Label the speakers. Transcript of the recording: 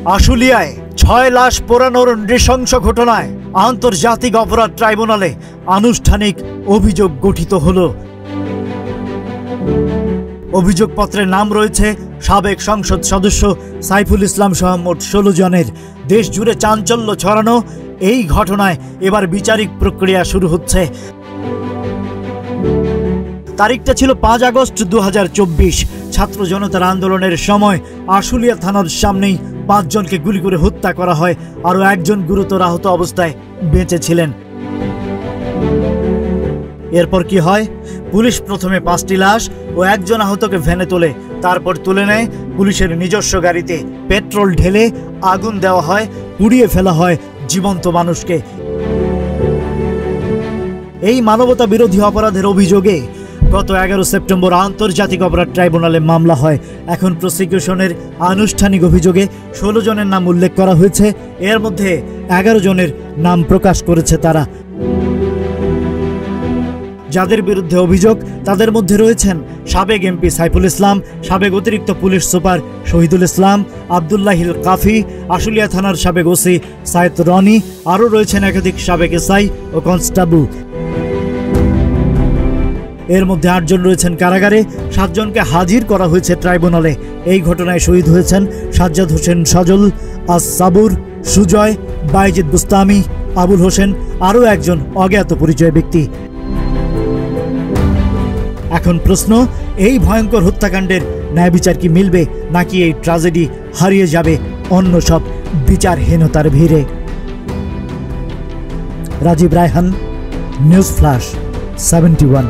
Speaker 1: আশুলিয়ায় ৬ লাশ পোড়ানোর নৃশংস ঘটনায় আন্তর্জাতিক অপরাধ ট্রাইব্যুনালে আনুষ্ঠানিক অভিযোগ গঠিত হলো। অভিযোগপত্রের নাম রয়েছে সাবেক সংসদ সদস্য সাইফুল ইসলাম সহ মোট ১৬ জনের। দেশ জুড়ে চাঞ্চল্য ছড়ানো এই ঘটনায় এবার বিচারিক প্রক্রিয়া শুরু হচ্ছে। তারিখটা ছিল ৫ আগস্ট ২০২৪। ছাত্র জনতার আন্দোলনের সময় আশুলিয়া থানার সামনেই ৫ জনকে গুলি করে হত্যা করা হয়। আরও একজন গুরুতর আহত অবস্থায় বেঁচে ছিলেন। এরপর কি হয়? পুলিশ প্রথমে ৫টি লাশ ও একজন আহতকে ভ্যানে তোলে, তারপর তুলে নেয় পুলিশের নিজস্ব গাড়িতে। পেট্রোল ঢেলে আগুন দেওয়া হয়, পুড়িয়ে ফেলা হয় জীবন্ত মানুষকে। এই মানবতা বিরোধী অপরাধের অভিযোগে গত ১১ সেপ্টেম্বর আন্তর্জাতিক অপরাধ ট্রাইব্যুনালে মামলা হয়। এখন প্রসিকিউশনের আনুষ্ঠানিক অভিযোগে ১৬ জনের নাম উল্লেখ করা হয়েছে। এর মধ্যে ১১ জনের নাম প্রকাশ করেছে তারা। যাদের বিরুদ্ধে অভিযোগ তাদের মধ্যে রয়েছেন সাবেক এমপি সাইফুল ইসলাম, সাবেক অতিরিক্ত পুলিশ সুপার শহীদুল ইসলাম, আবদুল্লাহিল কাফি, আশুলিয়া থানার সাবেক ওসি সাইদ রনি, আরও রয়েছেন একাধিক সাবেক এসআই ও কনস্টেবল। এর মধ্যে ৮ জন রয়েছেন কারাগারে, ৭ জনকে হাজির করা হয়েছে ট্রাইব্যুনালে। এই ঘটনায় শহীদ হয়েছেন সাজ্জাদ হোসেন সজল, আজ সাবুর, সুজয়, বাইজিদ বুস্তামি, আবুল হোসেন, আরও একজন অজ্ঞাত পরিচয় ব্যক্তি। এখন প্রশ্ন, এই ভয়ঙ্কর হত্যাকাণ্ডের ন্যায় বিচার কি মিলবে, নাকি এই ট্র্যাজেডি হারিয়ে যাবে অন্য সব বিচারহীনতার ভিড়ে? Rajib Raihan, news flash 71।